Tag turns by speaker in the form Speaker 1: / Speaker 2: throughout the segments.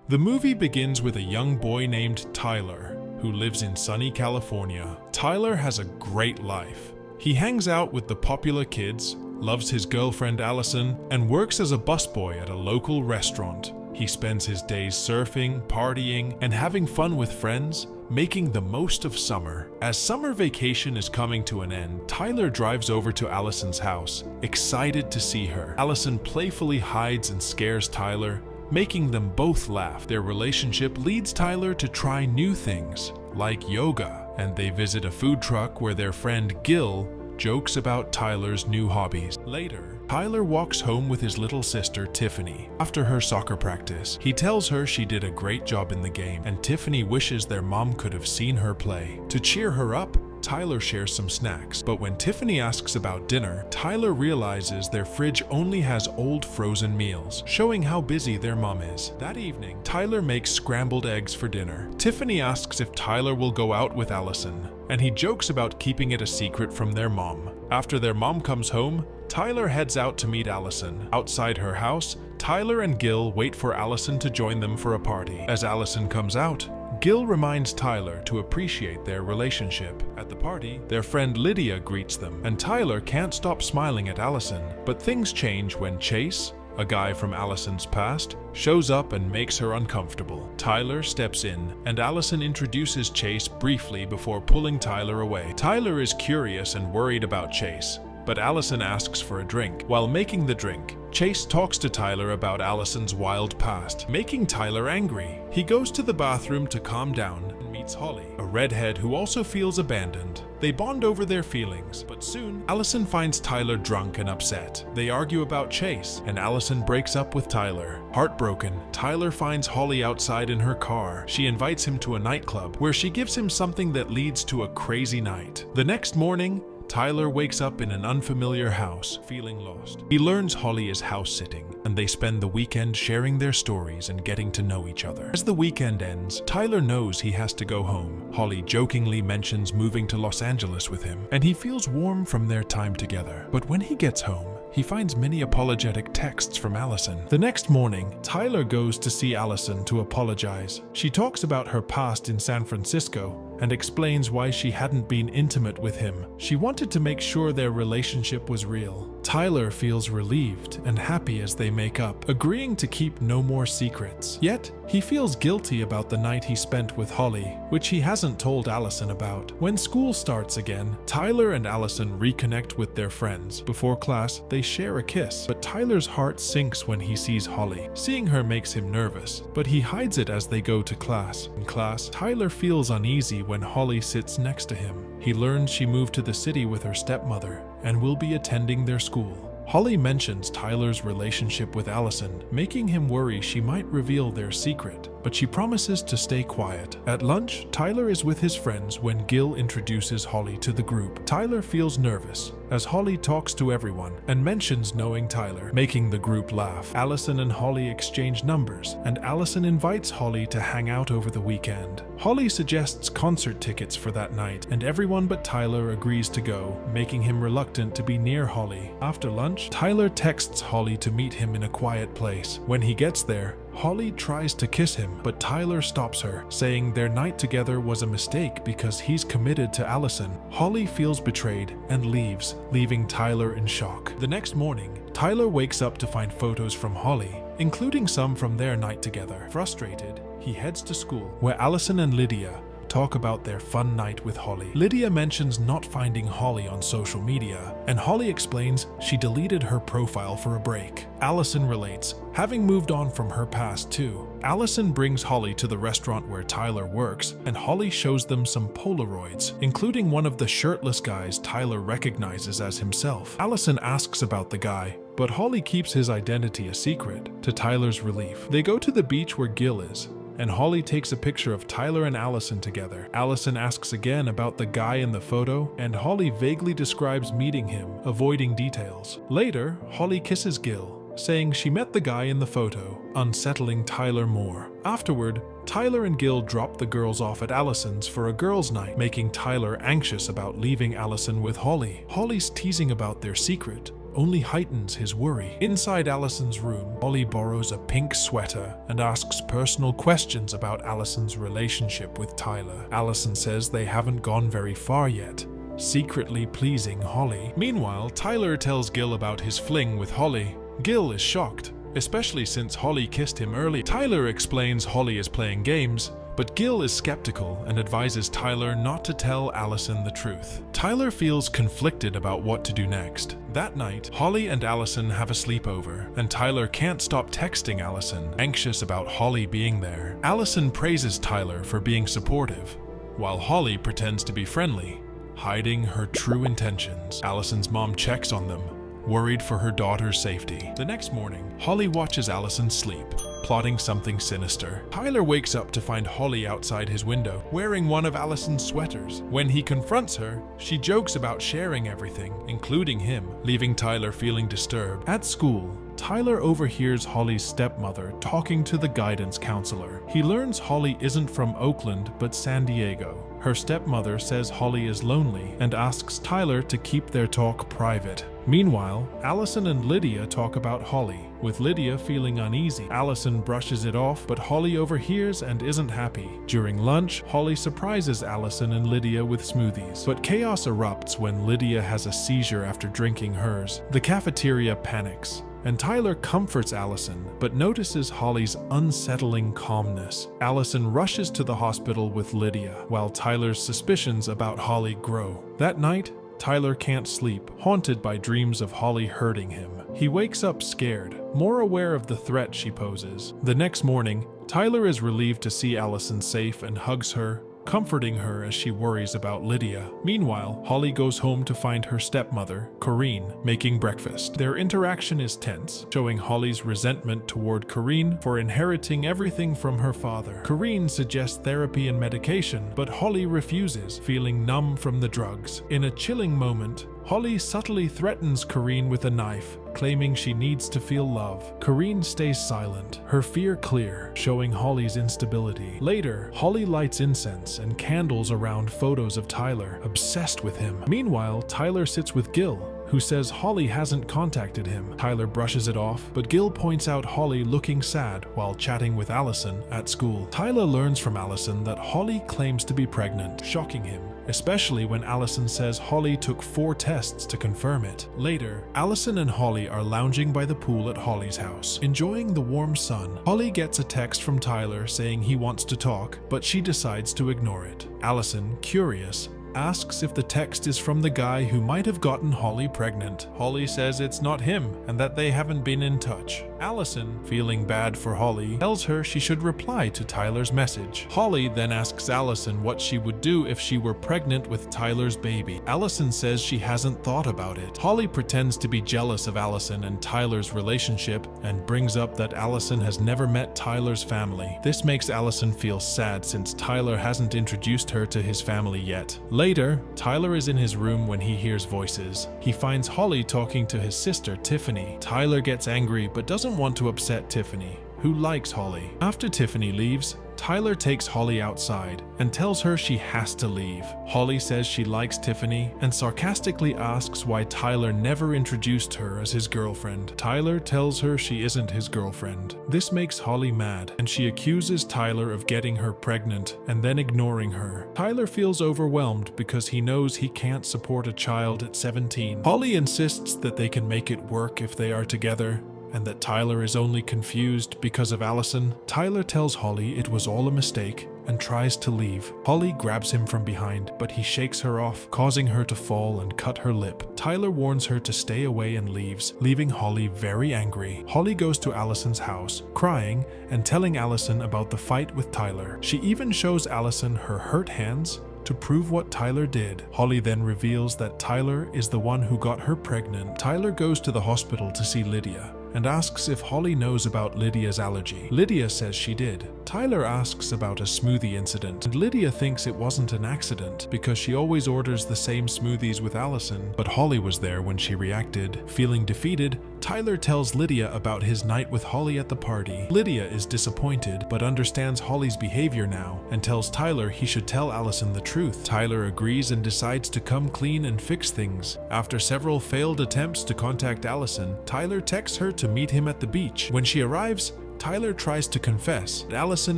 Speaker 1: The movie begins with a young boy named Tyler, who lives in sunny California. Tyler has a great life. He hangs out with the popular kids, loves his girlfriend Allison, and works as a busboy at a local restaurant. He spends his days surfing, partying, and having fun with friends, making the most of summer. As summer vacation is coming to an end, Tyler drives over to Allison's house, excited to see her. Allison playfully hides and scares Tyler, making them both laugh. Their relationship leads Tyler to try new things, like yoga, and they visit a food truck where their friend Gil jokes about Tyler's new hobbies. Later, Tyler walks home with his little sister Tiffany. After her soccer practice, he tells her she did a great job in the game, and Tiffany wishes their mom could have seen her play. To cheer her up, Tyler shares some snacks, but when Tiffany asks about dinner, Tyler realizes their fridge only has old frozen meals, showing how busy their mom is. That evening, Tyler makes scrambled eggs for dinner. Tiffany asks if Tyler will go out with Allison, and he jokes about keeping it a secret from their mom. After their mom comes home, Tyler heads out to meet Allison. Outside her house, Tyler and Gil wait for Allison to join them for a party. As Allison comes out, Gil reminds Tyler to appreciate their relationship. At the party, their friend Lydia greets them, and Tyler can't stop smiling at Allison. But things change when Chase, a guy from Allison's past, shows up and makes her uncomfortable. Tyler steps in, and Allison introduces Chase briefly before pulling Tyler away. Tyler is curious and worried about Chase, but Allison asks for a drink. While making the drink, Chase talks to Tyler about Allison's wild past, making Tyler angry. He goes to the bathroom to calm down and meets Holly, a redhead who also feels abandoned. They bond over their feelings, but soon Allison finds Tyler drunk and upset. They argue about Chase, and Allison breaks up with Tyler. Heartbroken, Tyler finds Holly outside in her car. She invites him to a nightclub, where she gives him something that leads to a crazy night. The next morning, Tyler wakes up in an unfamiliar house, feeling lost. He learns Holly is house-sitting, and they spend the weekend sharing their stories and getting to know each other. As the weekend ends, Tyler knows he has to go home. Holly jokingly mentions moving to Los Angeles with him, and he feels warm from their time together. But when he gets home, he finds many apologetic texts from Allison. The next morning, Tyler goes to see Allison to apologize. She talks about her past in San Francisco and explains why she hadn't been intimate with him. She wanted to make sure their relationship was real. Tyler feels relieved and happy as they make up, agreeing to keep no more secrets. Yet, he feels guilty about the night he spent with Holly, which he hasn't told Allison about. When school starts again, Tyler and Allison reconnect with their friends. Before class, they share a kiss, but Tyler's heart sinks when he sees Holly. Seeing her makes him nervous, but he hides it as they go to class. In class, Tyler feels uneasy when Holly sits next to him. He learns she moved to the city with her stepmother and will be attending their school. Holly mentions Tyler's relationship with Allison, making him worry she might reveal their secret, but she promises to stay quiet. At lunch, Tyler is with his friends when Gil introduces Holly to the group. Tyler feels nervous as Holly talks to everyone and mentions knowing Tyler, making the group laugh. Allison and Holly exchange numbers, and Allison invites Holly to hang out over the weekend. Holly suggests concert tickets for that night, and everyone but Tyler agrees to go, making him reluctant to be near Holly. After lunch, Tyler texts Holly to meet him in a quiet place. When he gets there, Holly tries to kiss him, but Tyler stops her, saying their night together was a mistake because he's committed to Allison. Holly feels betrayed and leaves, leaving Tyler in shock. The next morning, Tyler wakes up to find photos from Holly, including some from their night together. Frustrated, he heads to school, where Allison and Lydia talk about their fun night with Holly. Lydia mentions not finding Holly on social media, and Holly explains she deleted her profile for a break. Allison relates, having moved on from her past too. Allison brings Holly to the restaurant where Tyler works, and Holly shows them some Polaroids, including one of the shirtless guys Tyler recognizes as himself. Allison asks about the guy, but Holly keeps his identity a secret, to Tyler's relief. They go to the beach where Gil is, and Holly takes a picture of Tyler and Allison together. Allison asks again about the guy in the photo, and Holly vaguely describes meeting him, avoiding details. Later, Holly kisses Gil, saying she met the guy in the photo, unsettling Tyler more. Afterward, Tyler and Gil drop the girls off at Allison's for a girls' night, making Tyler anxious about leaving Allison with Holly. Holly's teasing about their secret, only heightens his worry. Inside Allison's room, Holly borrows a pink sweater and asks personal questions about Allison's relationship with Tyler. Allison says they haven't gone very far yet, secretly pleasing Holly. Meanwhile, Tyler tells Gil about his fling with Holly. Gil is shocked, especially since Holly kissed him early. Tyler explains Holly is playing games, but Gil is skeptical and advises Tyler not to tell Allison the truth. Tyler feels conflicted about what to do next. That night, Holly and Allison have a sleepover, and Tyler can't stop texting Allison, anxious about Holly being there. Allison praises Tyler for being supportive, while Holly pretends to be friendly, hiding her true intentions. Allison's mom checks on them, worried for her daughter's safety. The next morning, Holly watches Allison sleep, plotting something sinister. Tyler wakes up to find Holly outside his window, wearing one of Allison's sweaters. When he confronts her, she jokes about sharing everything, including him, leaving Tyler feeling disturbed. At school, Tyler overhears Holly's stepmother talking to the guidance counselor. He learns Holly isn't from Oakland but San Diego. Her stepmother says Holly is lonely and asks Tyler to keep their talk private. Meanwhile, Allison and Lydia talk about Holly, with Lydia feeling uneasy. Allison brushes it off, but Holly overhears and isn't happy. During lunch, Holly surprises Allison and Lydia with smoothies, but chaos erupts when Lydia has a seizure after drinking hers. The cafeteria panics, and Tyler comforts Allison, but notices Holly's unsettling calmness. Allison rushes to the hospital with Lydia, while Tyler's suspicions about Holly grow. That night, Tyler can't sleep, haunted by dreams of Holly hurting him. He wakes up scared, more aware of the threat she poses. The next morning, Tyler is relieved to see Allison safe and hugs her, comforting her as she worries about Lydia. Meanwhile, Holly goes home to find her stepmother, Corinne, making breakfast. Their interaction is tense, showing Holly's resentment toward Corinne for inheriting everything from her father. Corinne suggests therapy and medication, but Holly refuses, feeling numb from the drugs. In a chilling moment, Holly subtly threatens Corinne with a knife, claiming she needs to feel love. Corinne stays silent, her fear clear, showing Holly's instability. Later, Holly lights incense and candles around photos of Tyler, obsessed with him. Meanwhile, Tyler sits with Gil, who says Holly hasn't contacted him. Tyler brushes it off, but Gil points out Holly looking sad while chatting with Allison at school. Tyler learns from Allison that Holly claims to be pregnant, shocking him, especially when Allison says Holly took 4 tests to confirm it. Later, Allison and Holly are lounging by the pool at Holly's house, enjoying the warm sun. Holly gets a text from Tyler saying he wants to talk, but she decides to ignore it. Allison, curious, asks if the text is from the guy who might have gotten Holly pregnant. Holly says it's not him and that they haven't been in touch. Allison, feeling bad for Holly, tells her she should reply to Tyler's message. Holly then asks Allison what she would do if she were pregnant with Tyler's baby. Allison says she hasn't thought about it. Holly pretends to be jealous of Allison and Tyler's relationship and brings up that Allison has never met Tyler's family. This makes Allison feel sad since Tyler hasn't introduced her to his family yet. Later, Tyler is in his room when he hears voices. He finds Holly talking to his sister, Tiffany. Tyler gets angry but doesn't want to upset Tiffany, who likes Holly. After Tiffany leaves, Tyler takes Holly outside and tells her she has to leave. Holly says she likes Tiffany and sarcastically asks why Tyler never introduced her as his girlfriend. Tyler tells her she isn't his girlfriend. This makes Holly mad, and she accuses Tyler of getting her pregnant and then ignoring her. Tyler feels overwhelmed because he knows he can't support a child at 17. Holly insists that they can make it work if they are together, and that Tyler is only confused because of Allison. Tyler tells Holly it was all a mistake and tries to leave. Holly grabs him from behind, but he shakes her off, causing her to fall and cut her lip. Tyler warns her to stay away and leaves, leaving Holly very angry. Holly goes to Allison's house, crying and telling Allison about the fight with Tyler. She even shows Allison her hurt hands to prove what Tyler did. Holly then reveals that Tyler is the one who got her pregnant. Tyler goes to the hospital to see Lydia and asks if Holly knows about Lydia's allergy. Lydia says she did, Tyler asks about a smoothie incident, and Lydia thinks it wasn't an accident because she always orders the same smoothies with Allison, but Holly was there when she reacted. Feeling defeated, Tyler tells Lydia about his night with Holly at the party. Lydia is disappointed, but understands Holly's behavior now and tells Tyler he should tell Allison the truth. Tyler agrees and decides to come clean and fix things. After several failed attempts to contact Allison, Tyler texts her to meet him at the beach. When she arrives, Tyler tries to confess, but Allison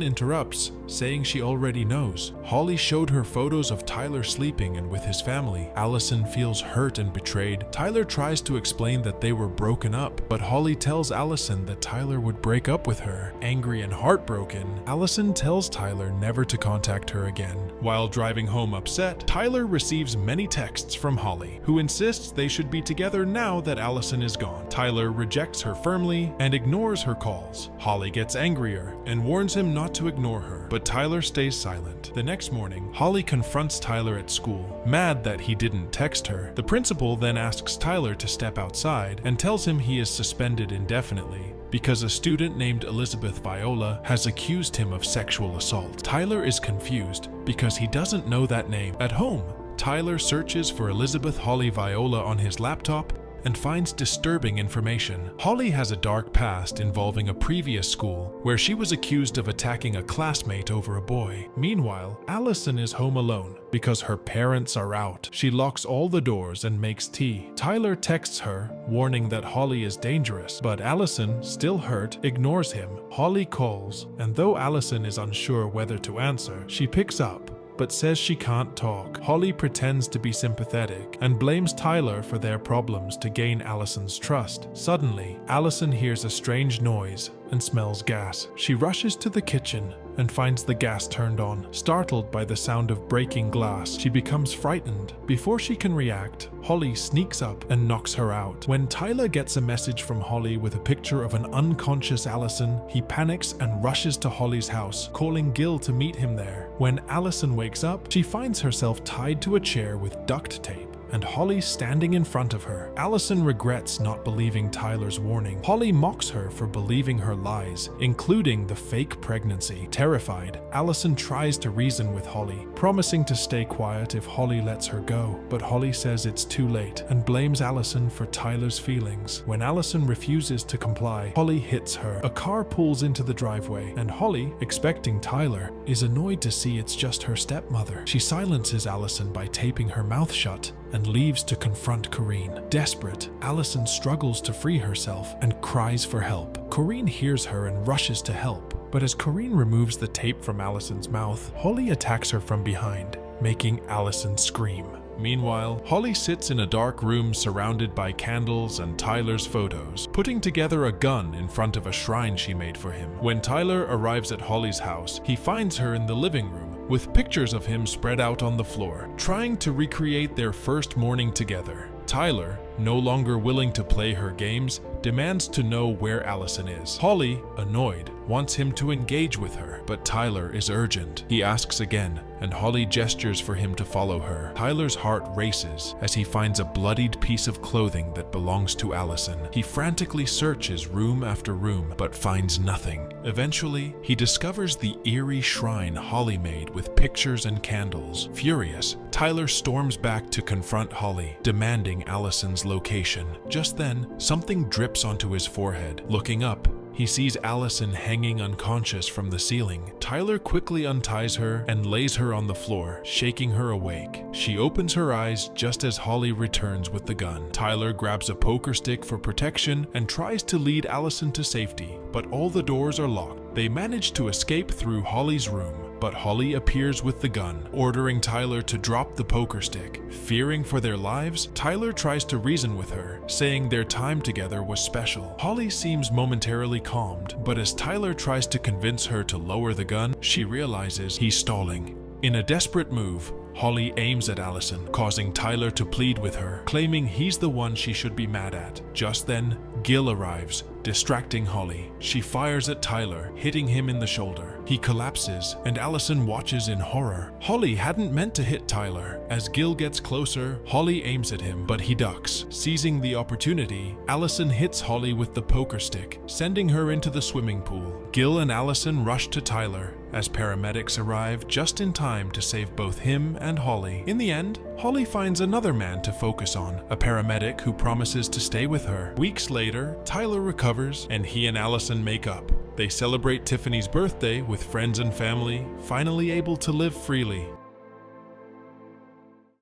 Speaker 1: interrupts, saying she already knows. Holly showed her photos of Tyler sleeping and with his family. Allison feels hurt and betrayed. Tyler tries to explain that they were broken up, but Holly tells Allison that Tyler would break up with her. Angry and heartbroken, Allison tells Tyler never to contact her again. While driving home upset, Tyler receives many texts from Holly, who insists they should be together now that Allison is gone. Tyler rejects her firmly and ignores her calls. Holly gets angrier and warns him not to ignore her, but Tyler stays silent. The next morning, Holly confronts Tyler at school, mad that he didn't text her. The principal then asks Tyler to step outside and tells him he is suspended indefinitely because a student named Elizabeth Viola has accused him of sexual assault. Tyler is confused because he doesn't know that name. At home, Tyler searches for Elizabeth Holly Viola on his laptop and finds disturbing information. Holly has a dark past involving a previous school where she was accused of attacking a classmate over a boy. Meanwhile, Allison is home alone because her parents are out. She locks all the doors and makes tea. Tyler texts her, warning that Holly is dangerous, but Allison, still hurt, ignores him. Holly calls, and though Allison is unsure whether to answer, she picks up but says she can't talk. Holly pretends to be sympathetic and blames Tyler for their problems to gain Allison's trust. Suddenly, Allison hears a strange noise and smells gas. She rushes to the kitchen and finds the gas turned on. Startled by the sound of breaking glass, she becomes frightened. Before she can react, Holly sneaks up and knocks her out. When Tyler gets a message from Holly with a picture of an unconscious Allison, he panics and rushes to Holly's house, calling Gil to meet him there. When Allison wakes up, she finds herself tied to a chair with duct tape and Holly standing in front of her. Allison regrets not believing Tyler's warning. Holly mocks her for believing her lies, including the fake pregnancy. Terrified, Allison tries to reason with Holly, promising to stay quiet if Holly lets her go. But Holly says it's too late and blames Allison for Tyler's feelings. When Allison refuses to comply, Holly hits her. A car pulls into the driveway, and Holly, expecting Tyler, is annoyed to see it's just her stepmother. She silences Allison by taping her mouth shut and leaves to confront Corinne. Desperate, Allison struggles to free herself and cries for help. Corinne hears her and rushes to help, but as Corinne removes the tape from Allison's mouth, Holly attacks her from behind, making Allison scream. Meanwhile, Holly sits in a dark room surrounded by candles and Tyler's photos, putting together a gun in front of a shrine she made for him. When Tyler arrives at Holly's house, he finds her in the living room, with pictures of him spread out on the floor, trying to recreate their first morning together. Tyler, no longer willing to play her games, demands to know where Allison is. Holly, annoyed, wants him to engage with her, but Tyler is urgent. He asks again, and Holly gestures for him to follow her. Tyler's heart races as he finds a bloodied piece of clothing that belongs to Allison. He frantically searches room after room, but finds nothing. Eventually, he discovers the eerie shrine Holly made with pictures and candles. Furious, Tyler storms back to confront Holly, demanding Allison's location. Just then, something drips onto his forehead. Looking up, he sees Allison hanging unconscious from the ceiling. Tyler quickly unties her and lays her on the floor, shaking her awake. She opens her eyes just as Holly returns with the gun. Tyler grabs a poker stick for protection and tries to lead Allison to safety, but all the doors are locked. They manage to escape through Holly's room, but Holly appears with the gun, ordering Tyler to drop the poker stick. Fearing for their lives, Tyler tries to reason with her, saying their time together was special. Holly seems momentarily calmed, but as Tyler tries to convince her to lower the gun, she realizes he's stalling. In a desperate move, Holly aims at Allison, causing Tyler to plead with her, claiming he's the one she should be mad at. Just then, Gil arrives, distracting Holly. She fires at Tyler, hitting him in the shoulder. He collapses, and Allison watches in horror. Holly hadn't meant to hit Tyler. As Gil gets closer, Holly aims at him, but he ducks. Seizing the opportunity, Allison hits Holly with the poker stick, sending her into the swimming pool. Gil and Allison rush to Tyler, as paramedics arrive just in time to save both him and Holly. In the end, Holly finds another man to focus on, a paramedic who promises to stay with her. Weeks later, Tyler recovers, and he and Allison make up. They celebrate Tiffany's birthday with friends and family, finally able to live freely.